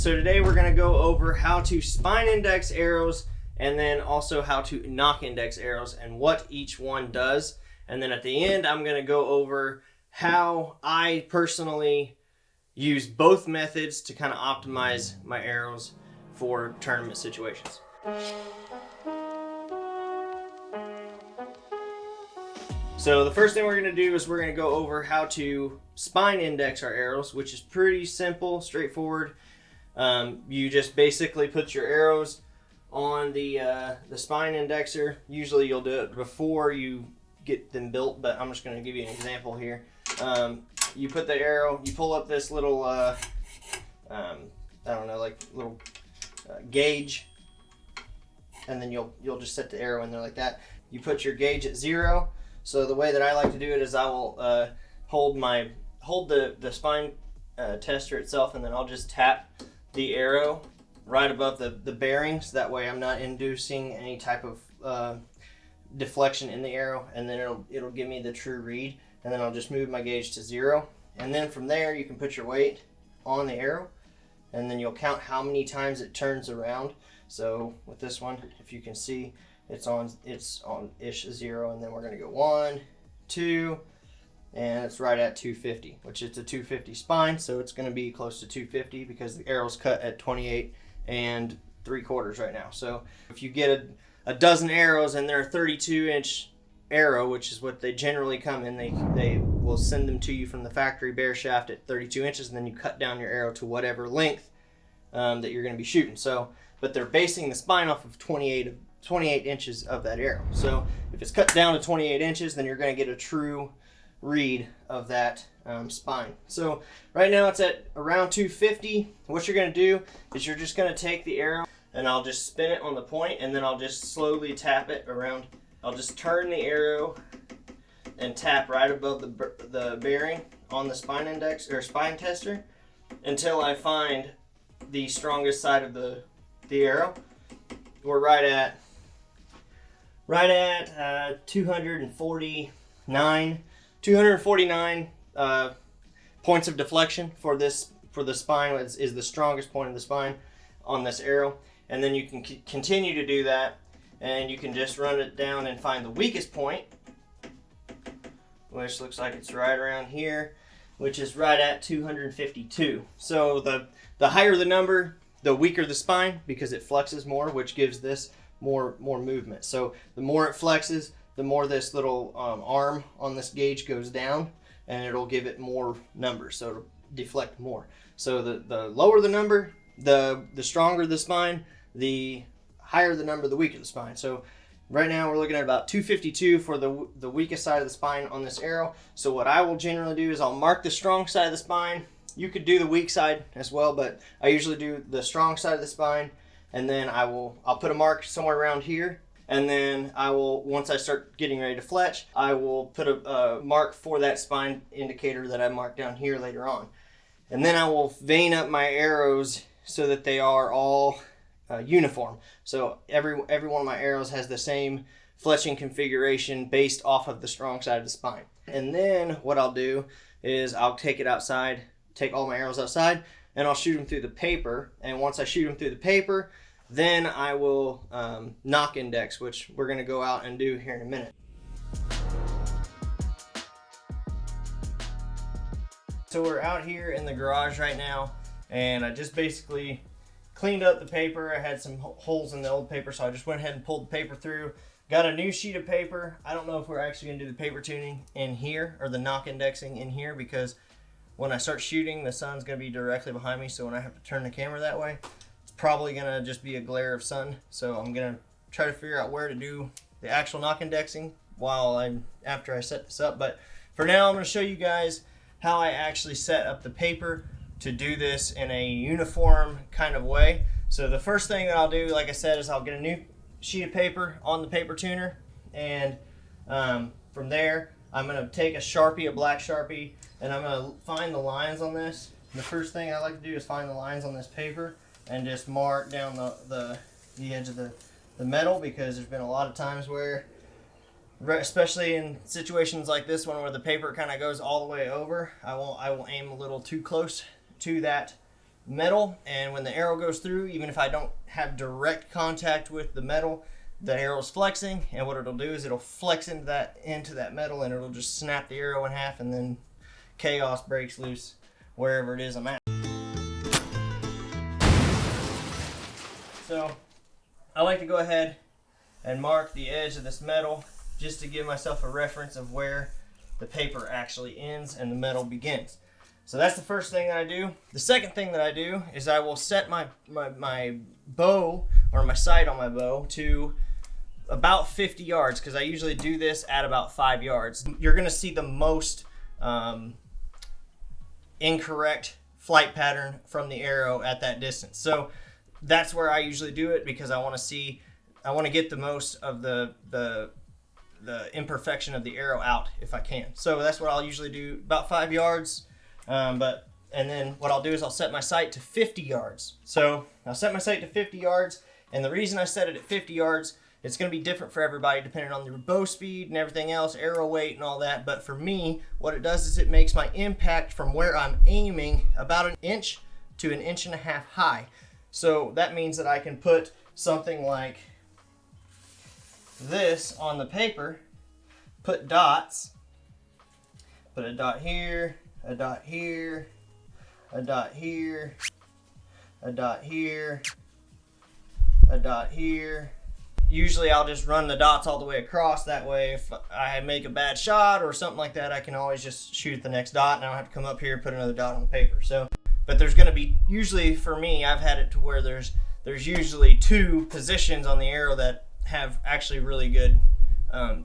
So today we're going to go over how to spine index arrows and then also how to nock index arrows and what each one does. And then at the end, I'm going to go over how I personally use both methods to kind of optimize my arrows for tournament situations. So the first thing we're going to do is we're going to go over how to spine index our arrows, which is pretty simple, straightforward. You just basically put your arrows on the spine indexer. Usually you'll do it before you get them built, but I'm just going to give you an example here. You put the arrow, you pull up this little, I don't know, like little gauge, and then you'll just set the arrow in there like that. You put your gauge at 0. So the way that I like to do it is I will hold the spine tester itself, and then I'll just tap the arrow right above the bearings. That way I'm not inducing any type of deflection in the arrow, and then it'll give me the true read. And then I'll just move my gauge to 0. And then from there you can put your weight on the arrow, and then you'll count how many times it turns around. So with this one, if you can see, it's on ish 0, and then we're going to go 1, 2, and it's right at 250, which is a 250 spine, so it's going to be close to 250 because the arrow's cut at 28 3/4 right now. So if you get a dozen arrows and they're a 32-inch arrow, which is what they generally come in, they will send them to you from the factory bare shaft at 32 inches, and then you cut down your arrow to whatever length that you're going to be shooting. So, but they're basing the spine off of 28 inches of that arrow. So if it's cut down to 28 inches, then you're going to get a true read of that spine. So right now it's at around 250. What you're going to do is you're just going to take the arrow, and I'll just spin it on the point, and then I'll just slowly tap it around. I'll just turn the arrow and tap right above the bearing on the spine index or spine tester until I find the strongest side of the arrow. We're right at 249 points of deflection for the spine is the strongest point of the spine on this arrow. And then you can continue to do that, and you can just run it down and find the weakest point, which looks like it's right around here, which is right at 252. So the higher the number, the weaker the spine, because it flexes more, which gives this more movement. So the more it flexes, the more this little arm on this gauge goes down, and it'll give it more numbers, so it'll deflect more. So the lower the number, the stronger the spine, the higher the number, the weaker the spine. So right now we're looking at about 252 for the weakest side of the spine on this arrow. So what I will generally do is I'll mark the strong side of the spine. You could do the weak side as well, but I usually do the strong side of the spine, and then I'll put a mark somewhere around here, and then once I start getting ready to fletch, I will put a mark for that spine indicator that I marked down here later on. And then I will vein up my arrows so that they are all uniform. So every one of my arrows has the same fletching configuration based off of the strong side of the spine. And then what I'll do is I'll take it outside, take all my arrows outside, and I'll shoot them through the paper. And once I shoot them through the paper, then I will nock index, which we're going to go out and do here in a minute. So we're out here in the garage right now, and I just basically cleaned up the paper. I had some holes in the old paper, so I just went ahead and pulled the paper through. Got a new sheet of paper. I don't know if we're actually going to do the paper tuning in here or the nock indexing in here, because when I start shooting, the sun's going to be directly behind me, so when I have to turn the camera that way, it's probably going to just be a glare of sun. So I'm going to try to figure out where to do the actual nock indexing after I set this up. But for now, I'm going to show you guys how I actually set up the paper to do this in a uniform kind of way. So the first thing that I'll do, like I said, is I'll get a new sheet of paper on the paper tuner, and from there I'm going to take a black Sharpie, and I'm going to find the lines on this. And the first thing I like to do is find the lines on this paper and just mark down the edge of the metal, because there's been a lot of times where, especially in situations like this one where the paper kind of goes all the way over, I will aim a little too close to that metal, and when the arrow goes through, even if I don't have direct contact with the metal, the arrow's flexing, and what it'll do is it'll flex into that metal, and it'll just snap the arrow in half, and then chaos breaks loose wherever it is I'm at. So I like to go ahead and mark the edge of this metal just to give myself a reference of where the paper actually ends and the metal begins. So that's the first thing that I do. The second thing that I do is I will set my bow, or my sight on my bow, to about 50 yards, because I usually do this at about 5 yards. You're going to see the most incorrect flight pattern from the arrow at that distance. So that's where I usually do it, because I want to get the most of the imperfection of the arrow out if I can. So that's what I'll usually do, about 5 yards. And then what I'll do is I'll set my sight to 50 yards. So I'll set my sight to 50 yards, and the reason I set it at 50 yards, it's going to be different for everybody depending on their bow speed and everything else, arrow weight and all that. But for me, what it does is it makes my impact from where I'm aiming about 1 inch to 1.5 inches high. So that means that I can put something like this on the paper, put dots, put a dot here, a dot here, a dot here, a dot here, a dot here. Usually I'll just run the dots all the way across. That way if I make a bad shot or something like that, I can always just shoot at the next dot, and I don't have to come up here and put another dot on the paper. So, but there's going to be, usually for me, I've had it to where there's usually 2 positions on the arrow that have actually really good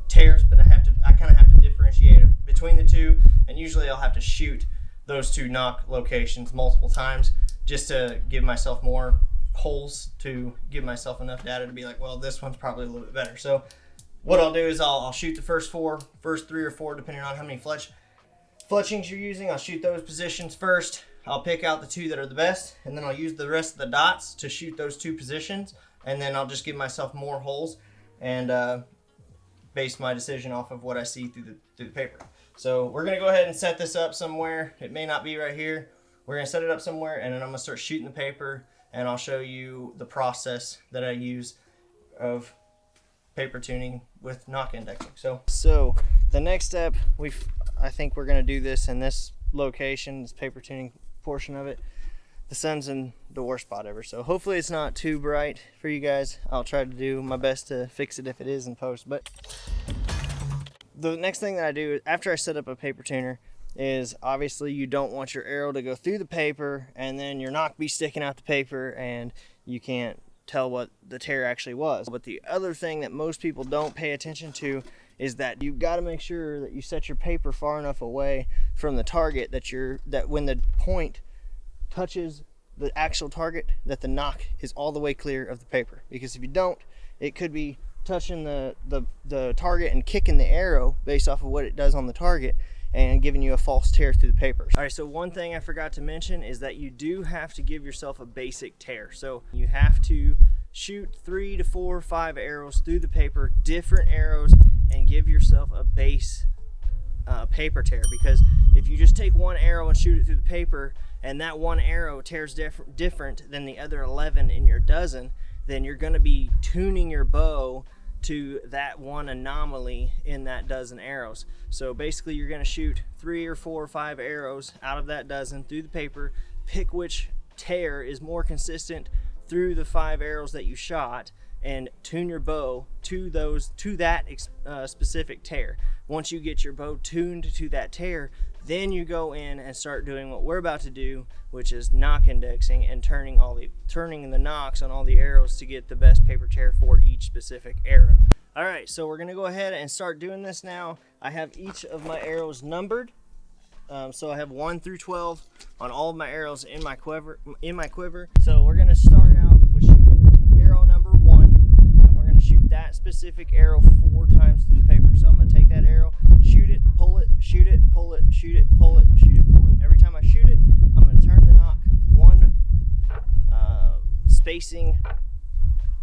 tears, but I kind of have to differentiate it between the 2, and usually I'll have to shoot those 2 knock locations multiple times just to give myself more holes, to give myself enough data to be like, well, this one's probably a little bit better. So what I'll do is I'll shoot the first 3 or 4, depending on how many fletchings you're using. I'll shoot those positions first. I'll pick out the 2 that are the best, and then I'll use the rest of the dots to shoot those 2 positions, and then I'll just give myself more holes and base my decision off of what I see through the paper. So we're gonna go ahead and set this up somewhere. It may not be right here. We're gonna set it up somewhere, and then I'm gonna start shooting the paper, and I'll show you the process that I use of paper tuning with Nock indexing. So the next step, I think we're gonna do this in this location, this paper tuning portion of it. The sun's in the worst spot ever, so hopefully it's not too bright for you guys. I'll try to do my best to fix it if it is in post. But the next thing that I do after I set up a paper tuner is, obviously you don't want your arrow to go through the paper and then your knock be sticking out the paper and you can't tell what the tear actually was. But the other thing that most people don't pay attention to is that you've got to make sure that you set your paper far enough away from the target that when the point touches the actual target, that the knock is all the way clear of the paper. Because if you don't, it could be touching the target and kicking the arrow based off of what it does on the target and giving you a false tear through the paper. All right, so one thing I forgot to mention is that you do have to give yourself a basic tear. So you have to shoot 3 to 4 or 5 arrows through the paper, different arrows, and give yourself a base paper tear. Because if you just take one arrow and shoot it through the paper, and that one arrow tears different than the other 11 in your dozen, then you're going to be tuning your bow to that one anomaly in that dozen arrows. So basically you're going to shoot 3 or 4 or 5 arrows out of that dozen through the paper, pick which tear is more consistent through the 5 arrows that you shot, and tune your bow to that specific tear. Once you get your bow tuned to that tear, then you go in and start doing what we're about to do, which is Nock indexing and turning the knocks on all the arrows to get the best paper tear for each specific arrow. All right, so we're gonna go ahead and start doing this now. I have each of my arrows numbered. So I have 1 through 12 on all of my arrows in my quiver. So we're gonna start out with shooting arrow number 1, and we're gonna shoot that specific arrow 4 times through the paper. So I'm gonna take that arrow, shoot it, pull it, shoot it, pull it, shoot it, pull it, shoot it, pull it. Every time I shoot it, I'm gonna turn the knock 1 spacing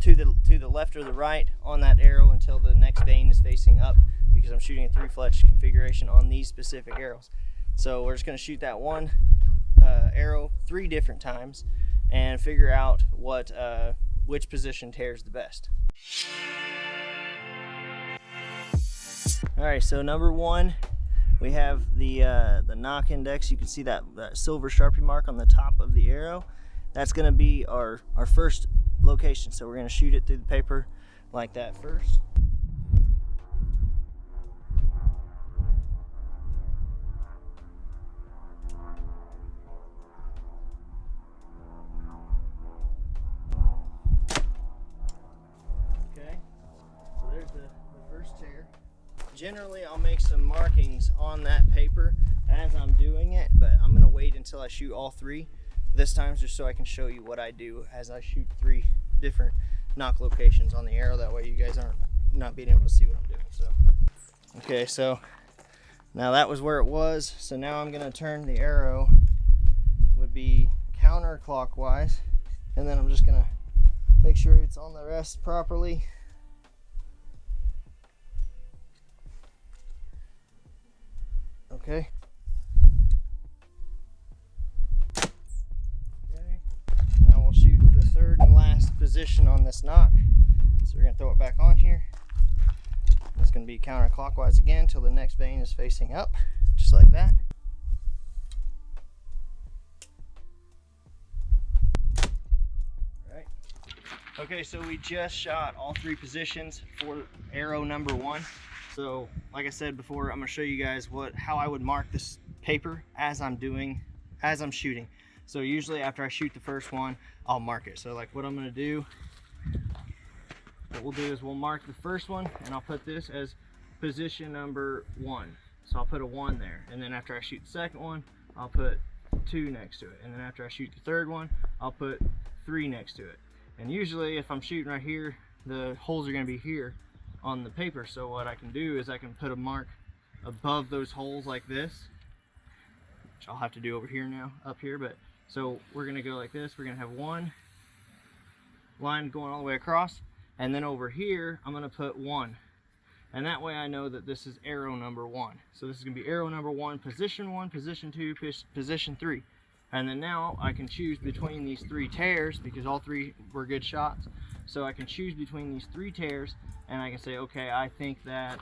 to the left or the right on that arrow until the next vein is facing up, because I'm shooting a 3 fletch configuration on these specific arrows. So we're just going to shoot that 1 arrow 3 different times and figure out which position tears the best. Alright, so number 1, we have the Nock index. You can see that silver Sharpie mark on the top of the arrow. That's going to be our first location. So we're going to shoot it through the paper like that first. Okay, so there's the first tear. Generally, I'll make some markings on that paper as I'm doing it, but I'm going to wait until I shoot all 3 this time, just so I can show you what I do as I shoot 3 different Nock locations on the arrow. That way you guys aren't not being able to see what I'm doing. So, okay, so now that was where it was. So now I'm going to turn the arrow, would be counterclockwise, and then I'm just going to make sure it's on the rest properly. Okay. Okay. Now we'll shoot the third and last position on this Nock. So we're going to throw it back on here. It's going to be counterclockwise again till the next vein is facing up, just like that. All right. Okay, so we just shot all 3 positions for arrow number 1. So, like I said before, I'm going to show you guys how I would mark this paper as I'm shooting. So usually after I shoot the first one, I'll mark it. So like what I'm going to do, what we'll do is we'll mark the first one, and I'll put this as position number 1. So I'll put a 1 there, and then after I shoot the second one, I'll put 2 next to it, and then after I shoot the third one, I'll put 3 next to it. And usually if I'm shooting right here, the holes are going to be here on the paper. So what I can do is I can put a mark above those holes like this, which I'll have to do over here now, up here. But so we're going to go like this. We're going to have 1 line going all the way across, and then over here I'm going to put 1, and that way I know that this is arrow number 1. So this is going to be arrow number 1, position 2, position 3. And then now I can choose between these 3 tears, because all 3 were good shots. So I can choose between these 3 tears, and I can say, okay, I think that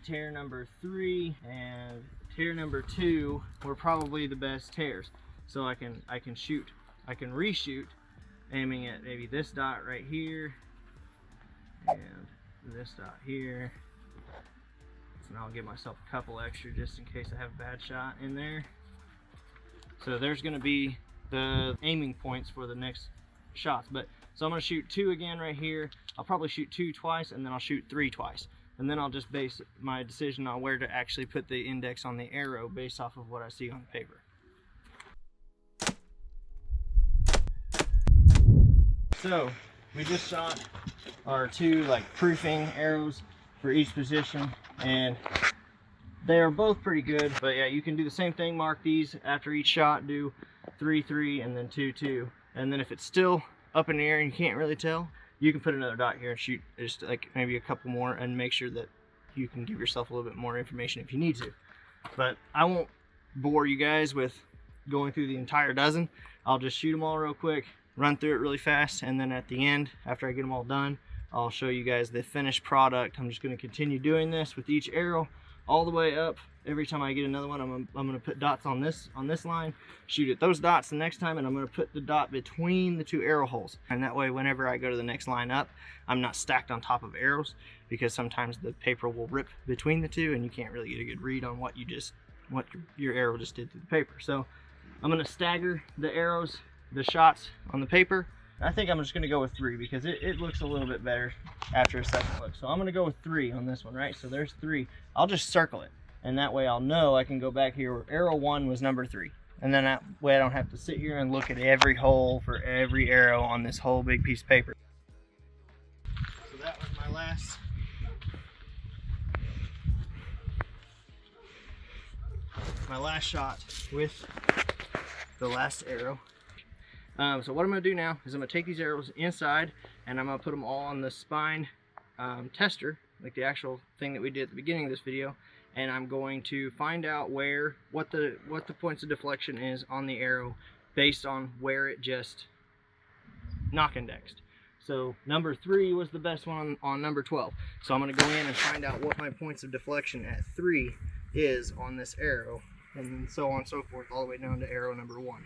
tear number 3 and tear number 2 were probably the best tears. So I can reshoot, aiming at maybe this dot right here and this dot here. So now I'll give myself a couple extra just in case I have a bad shot in there. So there's going to be the aiming points for the next shots. So I'm going to shoot 2 again right here. I'll probably shoot 2 twice, and then I'll shoot 3 twice. And then I'll just base my decision on where to actually put the index on the arrow based off of what I see on the paper. So we just shot our 2 like proofing arrows for each position, and they are both pretty good. But yeah, you can do the same thing, mark these after each shot, do 3, 3, and then 2, 2. And then if it's still up in the air and you can't really tell, you can put another dot here and shoot just like maybe a couple more, and make sure that you can give yourself a little bit more information if you need to. But I won't bore you guys with going through the entire dozen. I'll just shoot them all real quick, run through it really fast, and then at the end, after I get them all done, I'll show you guys the finished product. I'm just going to continue doing this with each arrow all the way up. Every time I get another one, I'm going to put dots on this line, shoot at those dots the next time, and I'm going to put the dot between the 2 arrow holes. And that way, whenever I go to the next line up, I'm not stacked on top of arrows, because sometimes the paper will rip between the 2 and you can't really get a good read on what your arrow just did to the paper. So I'm going to stagger the arrows, the shots on the paper. I think I'm just going to go with 3 because it looks a little bit better after a second look. So I'm going to go with 3 on this one, right? So there's 3. I'll just circle it, and that way I'll know I can go back here where arrow 1 was number 3. And then that way I don't have to sit here and look at every hole for every arrow on this whole big piece of paper. So that was my last shot with the last arrow. So what I'm going to do now is I'm going to take these arrows inside, and I'm going to put them all on the spine tester, like the actual thing that we did at the beginning of this video, and I'm going to find out what the points of deflection is on the arrow based on where it just Nock indexed. So number 3 was the best one on number 12. So I'm going to go in and find out what my points of deflection at 3 is on this arrow, and so on and so forth, all the way down to arrow number 1.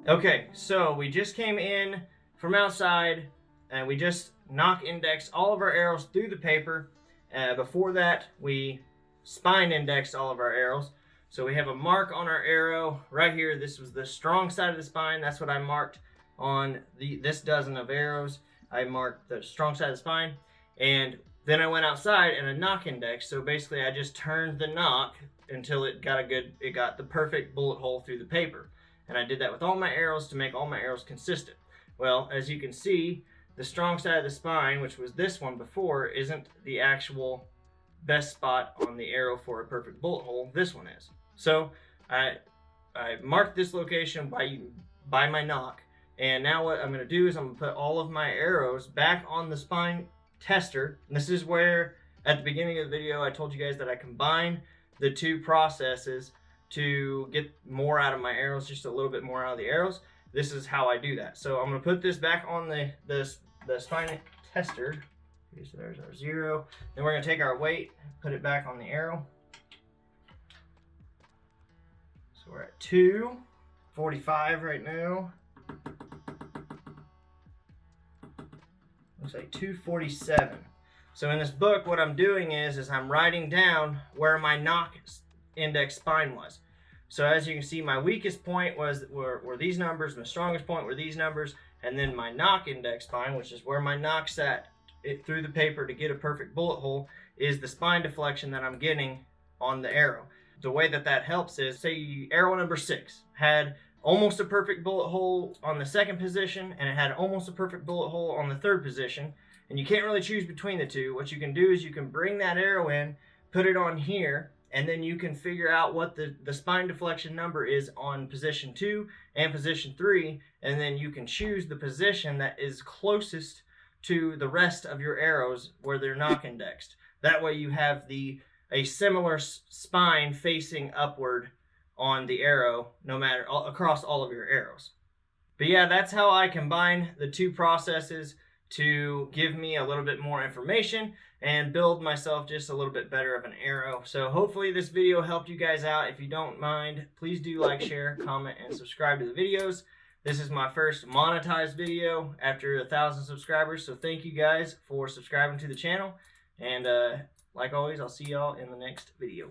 Okay, so we just came in from outside and we just Nock indexed all of our arrows through the paper. Before that, we spine indexed all of our arrows. So we have a mark on our arrow right here. This was the strong side of the spine. That's what I marked on this dozen of arrows. I marked the strong side of the spine, and then I went outside and a Nock index. So basically I just turned the Nock until it got the perfect bullet hole through the paper. And I did that with all my arrows to make all my arrows consistent. Well, as you can see, the strong side of the spine, which was this one before, isn't the actual best spot on the arrow for a perfect bullet hole. This one is. So I marked this location by my Nock, and now what I'm going to do is I'm going to put all of my arrows back on the spine tester. And this is where at the beginning of the video I told you guys that I combine the two processes to get more out of my arrows, just a little bit more out of the arrows. This is how I do that. So I'm going to put this back on the spine tester. Okay, so there's our 0. Then we're going to take our weight, put it back on the arrow. So we're at 245 right now. Looks like 247. So in this book, what I'm doing is I'm writing down where my Nock index spine was. So as you can see, my weakest point were these numbers, my strongest point were these numbers, and then my Nock index spine, which is where my Nock sat through the paper to get a perfect bullet hole, is the spine deflection that I'm getting on the arrow. The way that helps is, say arrow number 6 had almost a perfect bullet hole on the 2nd position, and it had almost a perfect bullet hole on the 3rd position, and you can't really choose between the two. What you can do is you can bring that arrow in, put it on here, and then you can figure out what the spine deflection number is on position 2 and position 3, and then you can choose the position that is closest to the rest of your arrows where they're Nock indexed. That way you have a similar spine facing upward on the arrow, no matter across all of your arrows. But yeah, that's how I combine the two processes to give me a little bit more information and build myself just a little bit better of an arrow. So hopefully this video helped you guys out. If you don't mind, please do like, share, comment, and subscribe to the videos. This is my first monetized video after 1,000 subscribers, so thank you guys for subscribing to the channel. And like always, I'll see y'all in the next video.